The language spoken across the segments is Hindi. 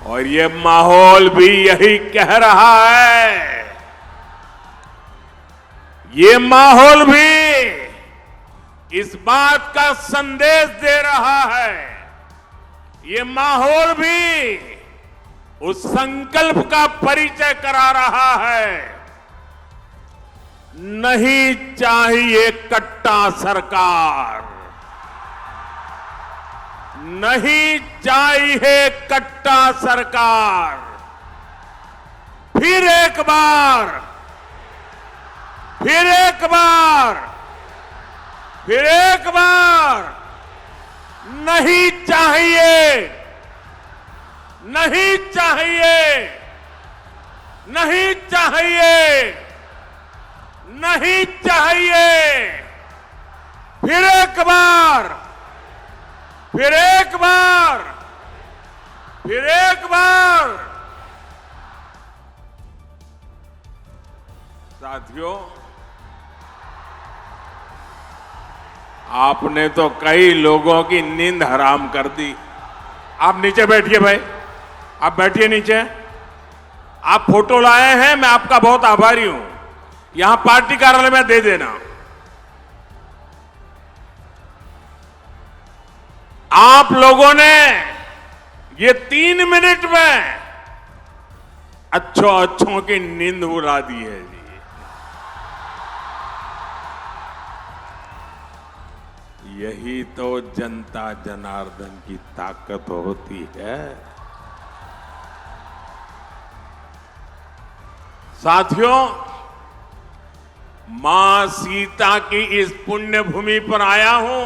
और ये माहौल भी यही कह रहा है, ये माहौल भी इस बात का संदेश दे रहा है, ये माहौल भी उस संकल्प का परिचय करा रहा है, नहीं चाहिए कट्टा सरकार, नहीं चाहिए कट्टा सरकार। फिर एक बार, फिर एक बार, फिर एक बार, नहीं चाहिए, नहीं चाहिए, नहीं चाहिए, नहीं चाहिए। फिर एक बार, फिर एक बार, फिर एक बार। साथियों, आपने तो कई लोगों की नींद हराम कर दी। आप नीचे बैठिए भाई, आप बैठिए नीचे। आप फोटो लाए हैं, मैं आपका बहुत आभारी हूं। यहां पार्टी कार्यालय में दे देना। आप लोगों ने ये 3 मिनट में अच्छों की नींद उड़ा दी है जी। यही तो जनता जनार्दन की ताकत होती है। साथियों, मां सीता की इस पुण्य भूमि पर आया हूं,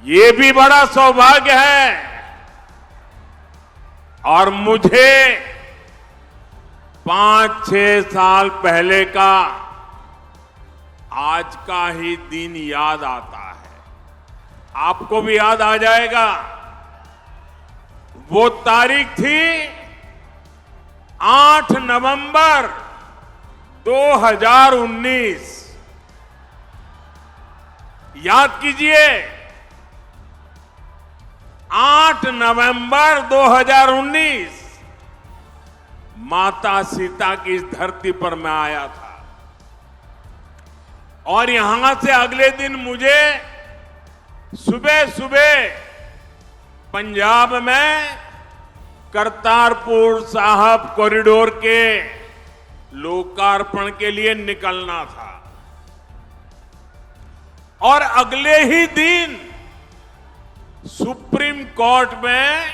ये भी बड़ा सौभाग्य है। और मुझे 5-6 साल पहले का आज का ही दिन याद आता है। आपको भी याद आ जाएगा। वो तारीख थी 8 नवंबर 2019। याद कीजिए, 8 नवंबर 2019 माता सीता की इस धरती पर मैं आया था। और यहां से अगले दिन मुझे सुबह सुबह पंजाब में करतारपुर साहब कॉरिडोर के लोकार्पण के लिए निकलना था। और अगले ही दिन सुप्रीम कोर्ट में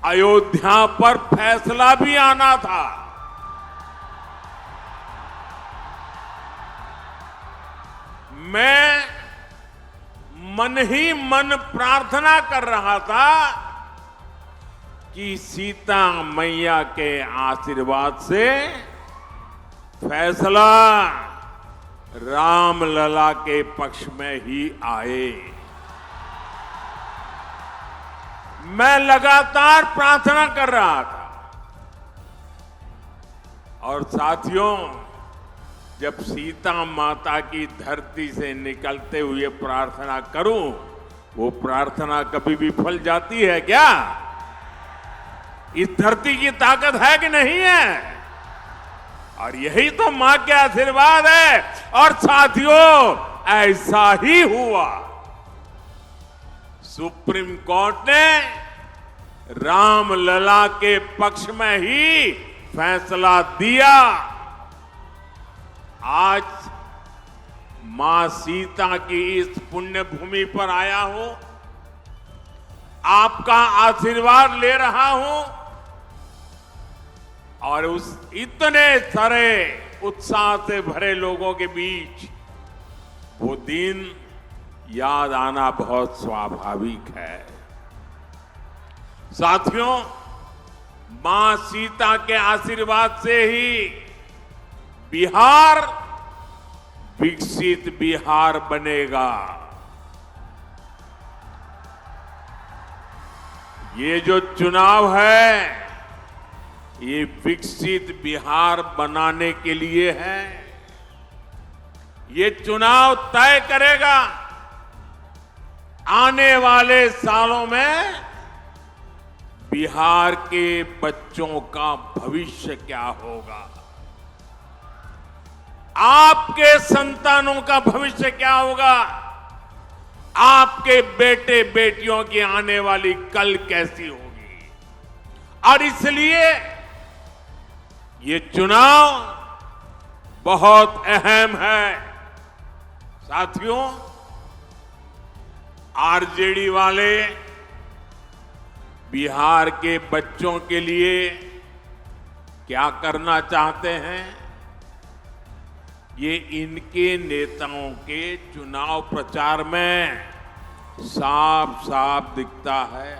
अयोध्या पर फैसला भी आना था। मैं मन ही मन प्रार्थना कर रहा था कि सीता मैया के आशीर्वाद से फैसला रामलला के पक्ष में ही आए। मैं लगातार प्रार्थना कर रहा था। और साथियों, जब सीता माता की धरती से निकलते हुए प्रार्थना करूं, वो प्रार्थना कभी भी फल जाती है क्या? इस धरती की ताकत है कि नहीं है? और यही तो मां के आशीर्वाद है। और साथियों, ऐसा ही हुआ। सुप्रीम कोर्ट ने रामलला के पक्ष में ही फैसला दिया। आज मां सीता की इस पुण्य भूमि पर आया हूं, आपका आशीर्वाद ले रहा हूं। और उस इतने सारे उत्साह से भरे लोगों के बीच वो दिन याद आना बहुत स्वाभाविक है। साथियों, मां सीता के आशीर्वाद से ही बिहार विकसित बिहार बनेगा। ये जो चुनाव है, ये विकसित बिहार बनाने के लिए है। ये चुनाव तय करेगा आने वाले सालों में बिहार के बच्चों का भविष्य क्या होगा, आपके संतानों का भविष्य क्या होगा, आपके बेटे बेटियों की आने वाली कल कैसी होगी। और इसलिए ये चुनाव बहुत अहम है। साथियों, आरजेडी वाले बिहार के बच्चों के लिए क्या करना चाहते हैं, ये इनके नेताओं के चुनाव प्रचार में साफ साफ दिखता है।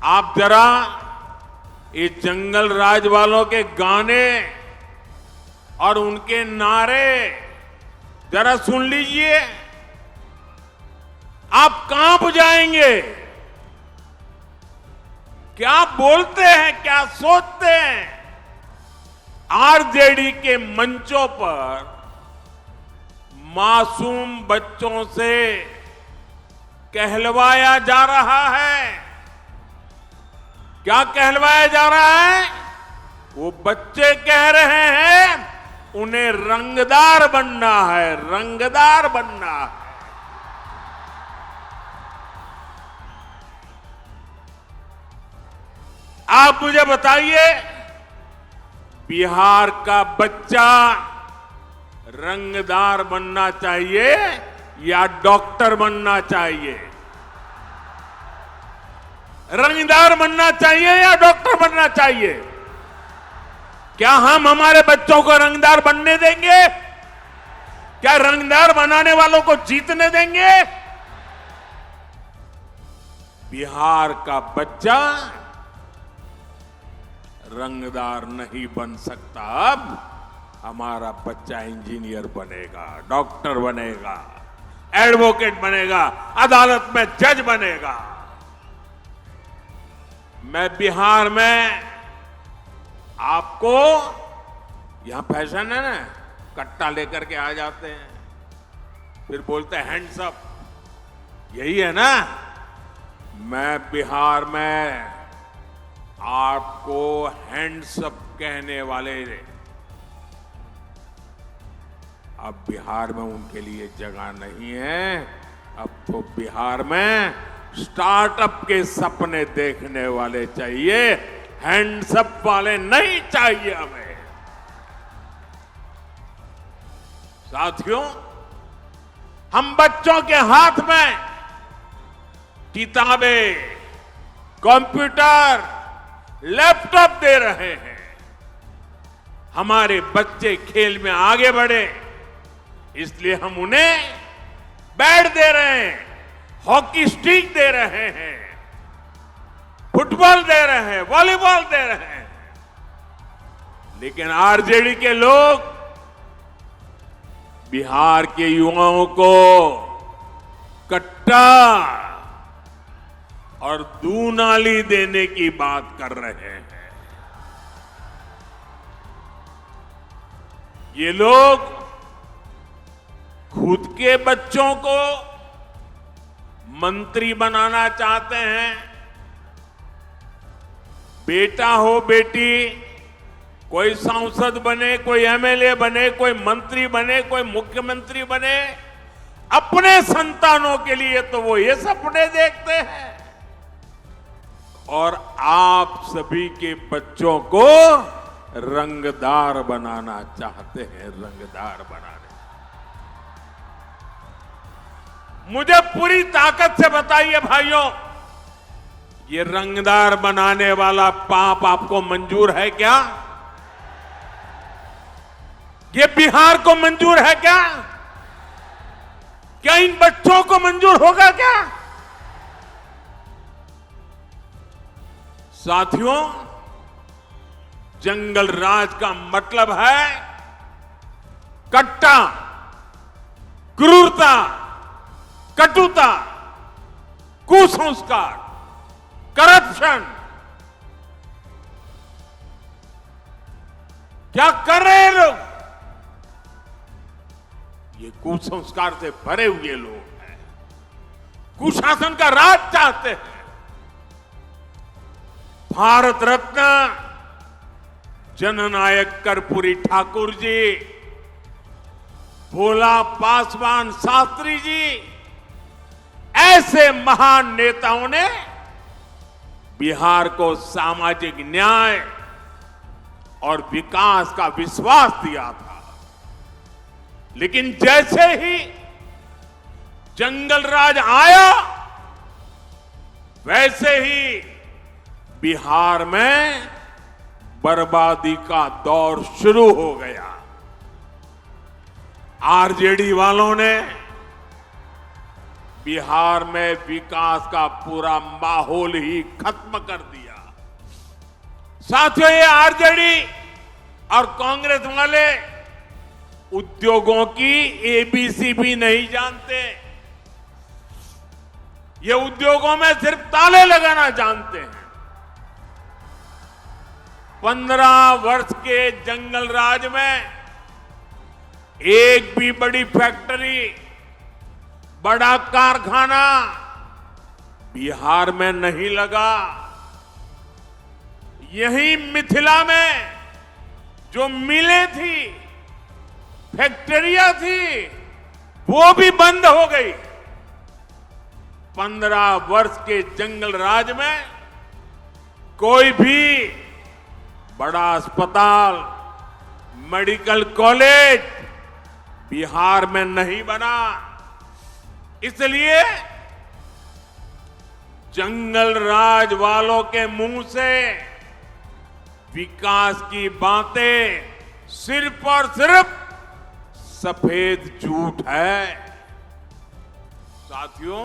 आप जरा ये जंगल राज वालों के गाने और उनके नारे जरा सुन लीजिए, आप कांप जाएंगे। क्या बोलते हैं, क्या सोचते हैं। आरजेडी के मंचों पर मासूम बच्चों से कहलवाया जा रहा है। क्या कहलवाया जा रहा है? वो बच्चे कह रहे हैं उन्हें रंगदार बनना है, रंगदार बनना है। आप मुझे बताइए, बिहार का बच्चा रंगदार बनना चाहिए या डॉक्टर बनना चाहिए? रंगदार बनना चाहिए या डॉक्टर बनना चाहिए? क्या हम हमारे बच्चों को रंगदार बनने देंगे? क्या रंगदार बनाने वालों को जीतने देंगे? बिहार का बच्चा रंगदार नहीं बन सकता। अब हमारा बच्चा इंजीनियर बनेगा, डॉक्टर बनेगा, एडवोकेट बनेगा, अदालत में जज बनेगा। मैं बिहार में आपको, यहां फैशन है ना, कट्टा लेकर के आ जाते हैं, फिर बोलते हैं हैंड्स अप, यही है ना। मैं बिहार में आपको हैंड्स अप कहने वाले, अब बिहार में उनके लिए जगह नहीं है। अब तो बिहार में स्टार्टअप के सपने देखने वाले चाहिए, हैंड्स अप वाले नहीं चाहिए हमें। साथियों, हम बच्चों के हाथ में किताबें, कंप्यूटर, लैपटॉप दे रहे हैं। हमारे बच्चे खेल में आगे बढ़े, इसलिए हम उन्हें बैट दे रहे हैं, हॉकी स्टिक दे रहे हैं, फुटबॉल दे रहे हैं, वॉलीबॉल दे रहे हैं। लेकिन आरजेडी के लोग बिहार के युवाओं को कट्टा और दूनाली देने की बात कर रहे हैं। ये लोग खुद के बच्चों को मंत्री बनाना चाहते हैं। बेटा हो बेटी, कोई सांसद बने, कोई एमएलए बने, कोई मंत्री बने, कोई मुख्यमंत्री बने, अपने संतानों के लिए तो वो ये सपने देखते हैं। और आप सभी के बच्चों को रंगदार बनाना चाहते हैं, रंगदार बनाने। मुझे पूरी ताकत से बताइए भाइयों, ये रंगदार बनाने वाला पाप आपको मंजूर है क्या? ये बिहार को मंजूर है क्या? क्या इन बच्चों को मंजूर होगा क्या? साथियों, जंगल राज का मतलब है कट्टा, क्रूरता, कटुता, कुसंस्कार, करप्शन। क्या कर रहे हैं लोग? ये कुसंस्कार से भरे हुए लोग हैं, कुशासन का राज चाहते हैं। भारत रत्न जननायक कर्पूरी ठाकुर जी, भोला पासवान शास्त्री जी, ऐसे महान नेताओं ने बिहार को सामाजिक न्याय और विकास का विश्वास दिया था। लेकिन जैसे ही जंगल राज आया, वैसे ही बिहार में बर्बादी का दौर शुरू हो गया। आरजेडी वालों ने बिहार में विकास का पूरा माहौल ही खत्म कर दिया। साथियों, ये आरजेडी और कांग्रेस वाले उद्योगों की एबीसी भी नहीं जानते। ये उद्योगों में सिर्फ ताले लगाना जानते हैं। 15 वर्ष के जंगल राज में एक भी बड़ी फैक्ट्री, बड़ा कारखाना बिहार में नहीं लगा। यही मिथिला में जो मिलें थी, फैक्ट्रियां थी, वो भी बंद हो गई। 15 वर्ष के जंगल राज में कोई भी बड़ा अस्पताल, मेडिकल कॉलेज बिहार में नहीं बना। इसलिए जंगल राज वालों के मुंह से विकास की बातें सिर्फ और सिर्फ सफेद झूठ है। साथियों,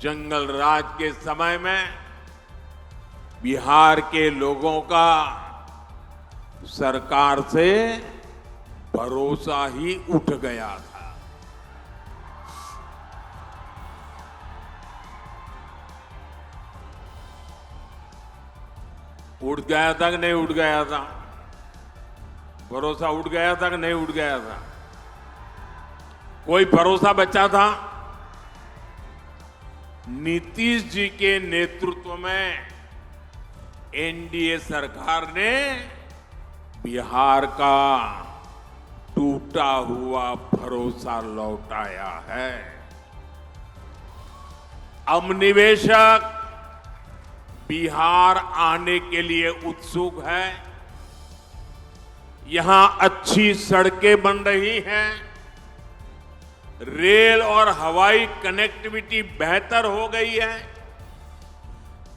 जंगल राज के समय में बिहार के लोगों का सरकार से भरोसा ही उठ गया था। उठ गया था कि नहीं उठ गया था? भरोसा उठ गया था कि नहीं उठ गया था? कोई भरोसा बचा था? नीतीश जी के नेतृत्व में एनडीए सरकार ने बिहार का टूटा हुआ भरोसा लौटाया है। अब निवेशक बिहार आने के लिए उत्सुक है। यहां अच्छी सड़कें बन रही हैं, रेल और हवाई कनेक्टिविटी बेहतर हो गई है,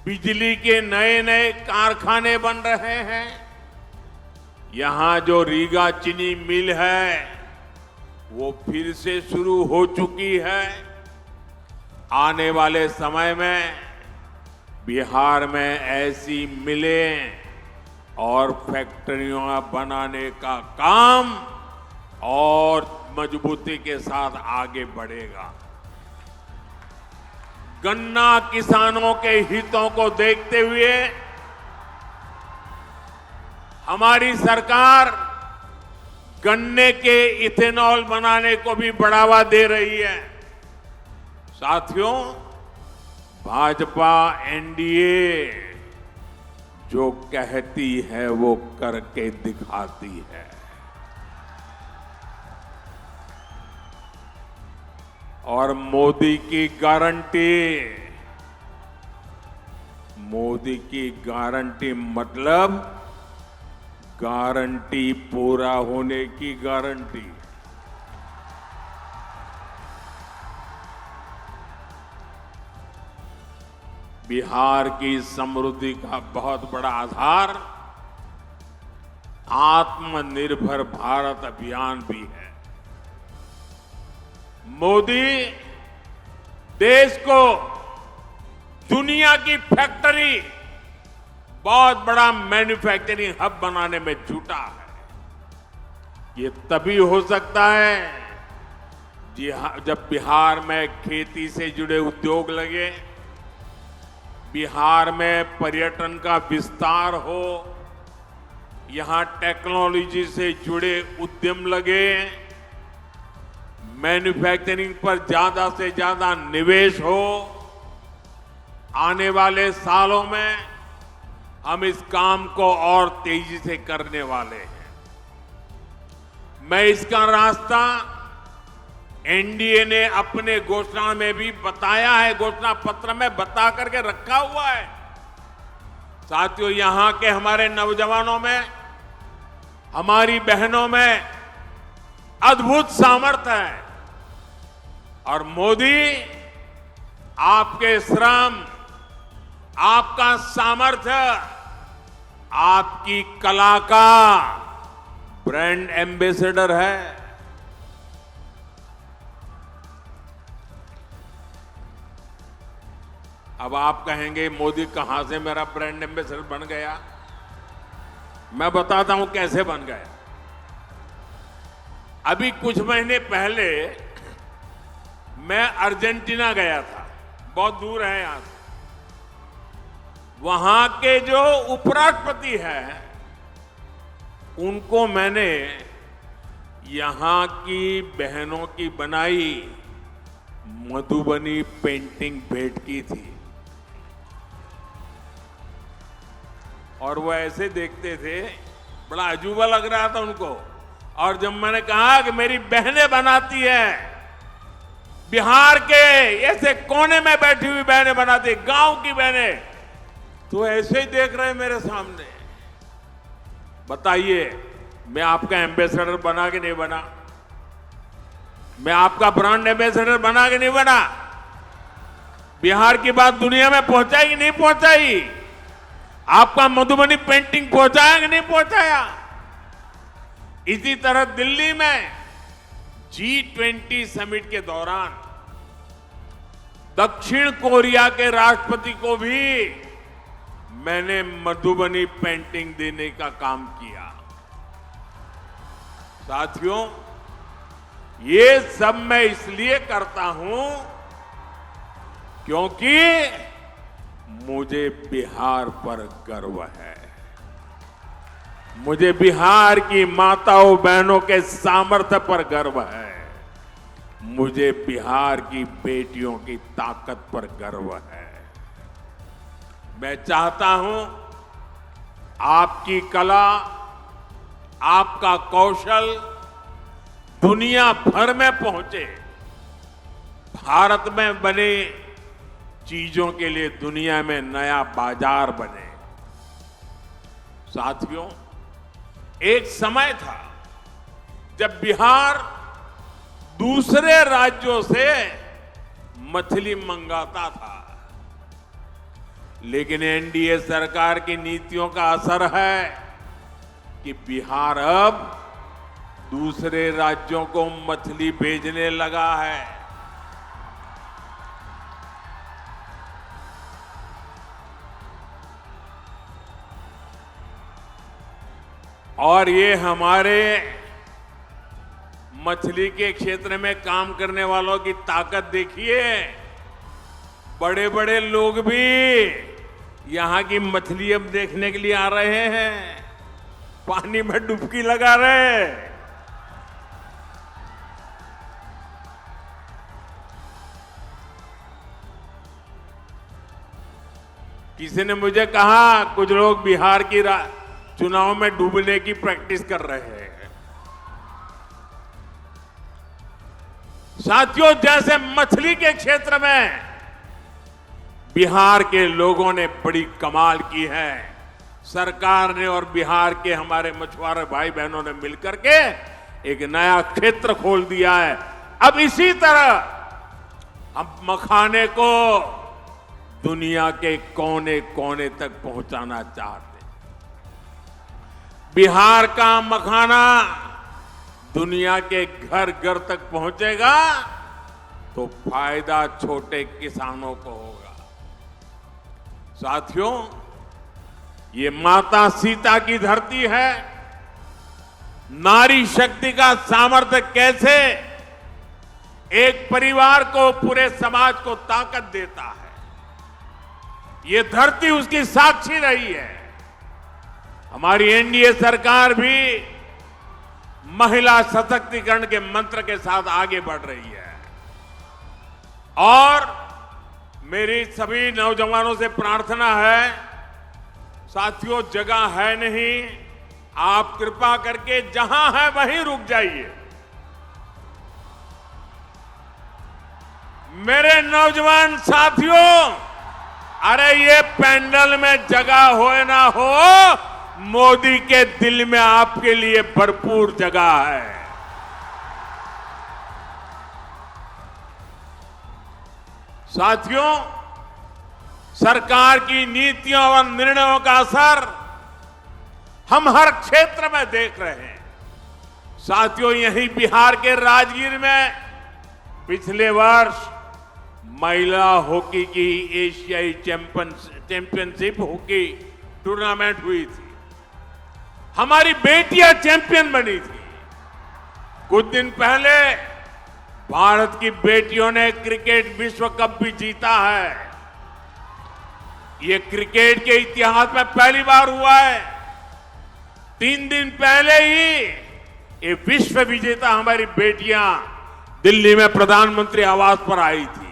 बिजली के नए नए कारखाने बन रहे हैं। यहां जो रीगा चीनी मिल है वो फिर से शुरू हो चुकी है। आने वाले समय में बिहार में ऐसी मिलें और फैक्ट्रियां बनाने का काम और मजबूती के साथ आगे बढ़ेगा। गन्ना किसानों के हितों को देखते हुए हमारी सरकार गन्ने के इथेनॉल बनाने को भी बढ़ावा दे रही है। साथियों, भाजपा एनडीए जो कहती है वो करके दिखाती है। और मोदी की गारंटी मतलब गारंटी पूरा होने की गारंटी। बिहार की समृद्धि का बहुत बड़ा आधार आत्मनिर्भर भारत अभियान भी है। मोदी देश को दुनिया की फैक्ट्री, बहुत बड़ा मैन्युफैक्चरिंग हब बनाने में जुटा है। ये तभी हो सकता है जब बिहार में खेती से जुड़े उद्योग लगे, बिहार में पर्यटन का विस्तार हो, यहां टेक्नोलॉजी से जुड़े उद्यम लगे, मैन्युफैक्चरिंग पर ज्यादा से ज्यादा निवेश हो, आने वाले सालों में हम इस काम को और तेजी से करने वाले हैं। मैं इसका रास्ता एनडीए ने अपने घोषणा में भी बताया है, घोषणा पत्र में बता करके रखा हुआ है। साथियों, यहां के हमारे नौजवानों में, हमारी बहनों में अद्भुत सामर्थ्य है और मोदी आपके श्रम, आपका सामर्थ्य, आपकी कला का ब्रांड एम्बेसडर है। अब आप कहेंगे मोदी कहां से मेरा ब्रांड एम्बेसडर बन गया? मैं बताता हूं कैसे बन गया। अभी कुछ महीने पहले मैं अर्जेंटीना गया था, बहुत दूर है यहां से। वहां के जो उपराष्ट्रपति हैं, उनको मैंने यहां की बहनों की बनाई मधुबनी पेंटिंग भेंट की थी और वो ऐसे देखते थे, बड़ा अजूबा लग रहा था उनको। और जब मैंने कहा कि मेरी बहनें बनाती हैं, बिहार के ऐसे कोने में बैठी हुई बहनें बनाती, गांव की बहनें, तो ऐसे ही देख रहे हैं मेरे सामने। बताइए, मैं आपका एम्बेसडर बना कि नहीं बना? मैं आपका ब्रांड एम्बेसडर बना कि नहीं बना? बिहार की बात दुनिया में पहुंचाई कि नहीं पहुंचाई? आपका मधुबनी पेंटिंग पहुंचाया कि नहीं पहुंचाया? इसी तरह दिल्ली में G20 समिट के दौरान दक्षिण कोरिया के राष्ट्रपति को भी मैंने मधुबनी पेंटिंग देने का काम किया। साथियों, ये सब मैं इसलिए करता हूं क्योंकि मुझे बिहार पर गर्व है। मुझे बिहार की माताओं बहनों के सामर्थ्य पर गर्व है। मुझे बिहार की बेटियों की ताकत पर गर्व है। मैं चाहता हूं आपकी कला, आपका कौशल दुनिया भर में पहुंचे, भारत में बने चीजों के लिए दुनिया में नया बाजार बने। साथियों, एक समय था जब बिहार दूसरे राज्यों से मछली मंगाता था, लेकिन एनडीए सरकार की नीतियों का असर है कि बिहार अब दूसरे राज्यों को मछली भेजने लगा है। और ये हमारे मछली के क्षेत्र में काम करने वालों की ताकत देखिए। बड़े बड़े लोग भी यहां की मछली अब देखने के लिए आ रहे हैं, पानी में डुबकी लगा रहे हैं। किसी ने मुझे कहा कुछ लोग बिहार की चुनाव में डूबने की प्रैक्टिस कर रहे हैं। साथियों, जैसे मछली के क्षेत्र में बिहार के लोगों ने बड़ी कमाल की है, सरकार ने और बिहार के हमारे मछुआरे भाई बहनों ने मिलकर के एक नया क्षेत्र खोल दिया है। अब इसी तरह हम मखाने को दुनिया के कोने कोने तक पहुंचाना चाहते हैं। बिहार का मखाना दुनिया के घर घर तक पहुंचेगा तो फायदा छोटे किसानों को होगा। साथियों, ये माता सीता की धरती है। नारी शक्ति का सामर्थ्य कैसे एक परिवार को, पूरे समाज को ताकत देता है, ये धरती उसकी साक्षी रही है। हमारी एनडीए सरकार भी महिला सशक्तिकरण के मंत्र के साथ आगे बढ़ रही है और मेरी सभी नौजवानों से प्रार्थना है, साथियों जगह है नहीं, आप कृपा करके जहां है वहीं रुक जाइए। मेरे नौजवान साथियों, अरे ये पैंडल में जगह हो ना हो, मोदी के दिल में आपके लिए भरपूर जगह है। साथियों, सरकार की नीतियों और निर्णयों का असर हम हर क्षेत्र में देख रहे हैं। साथियों, यहीं बिहार के राजगीर में पिछले वर्ष महिला हॉकी की एशियाई चैंपियनशिप हॉकी टूर्नामेंट हुई थी। हमारी बेटियां चैंपियन बनी थी। कुछ दिन पहले भारत की बेटियों ने क्रिकेट विश्व कप भी जीता है। ये क्रिकेट के इतिहास में पहली बार हुआ है। 3 दिन पहले ही ये विश्व विजेता हमारी बेटियां दिल्ली में प्रधानमंत्री आवास पर आई थी।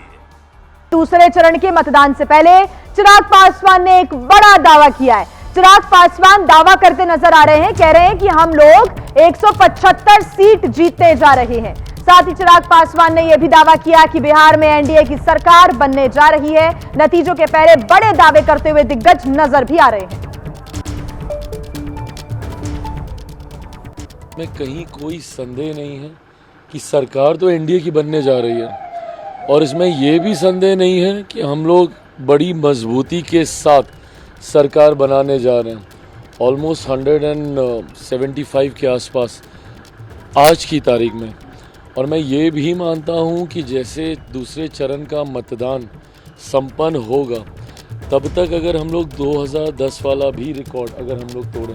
दूसरे चरण के मतदान से पहले चिराग पासवान ने एक बड़ा दावा किया है। चिराग पासवान दावा करते नजर आ रहे हैं, कह रहे हैं कि हम लोग 175 सीट जीतने जा रहे हैं। साथ ही चिराग पासवान ने यह भी दावा किया कि बिहार में एनडीए की सरकार बनने जा रही है। नतीजों के पहले बड़े दावे करते हुए दिग्गज नजर भी आ रहे हैं। में कहीं कोई संदेह नहीं है कि सरकार तो एनडीए की बनने जा रही है, और इसमें यह भी संदेह नहीं है कि हम लोग बड़ी मजबूती के साथ सरकार बनाने जा रहे हैं। ऑलमोस्ट 175 के आसपास आज की तारीख में। और मैं ये भी मानता हूँ कि जैसे दूसरे चरण का मतदान संपन्न होगा, तब तक अगर हम लोग 2010 वाला भी रिकॉर्ड अगर हम लोग तोड़ें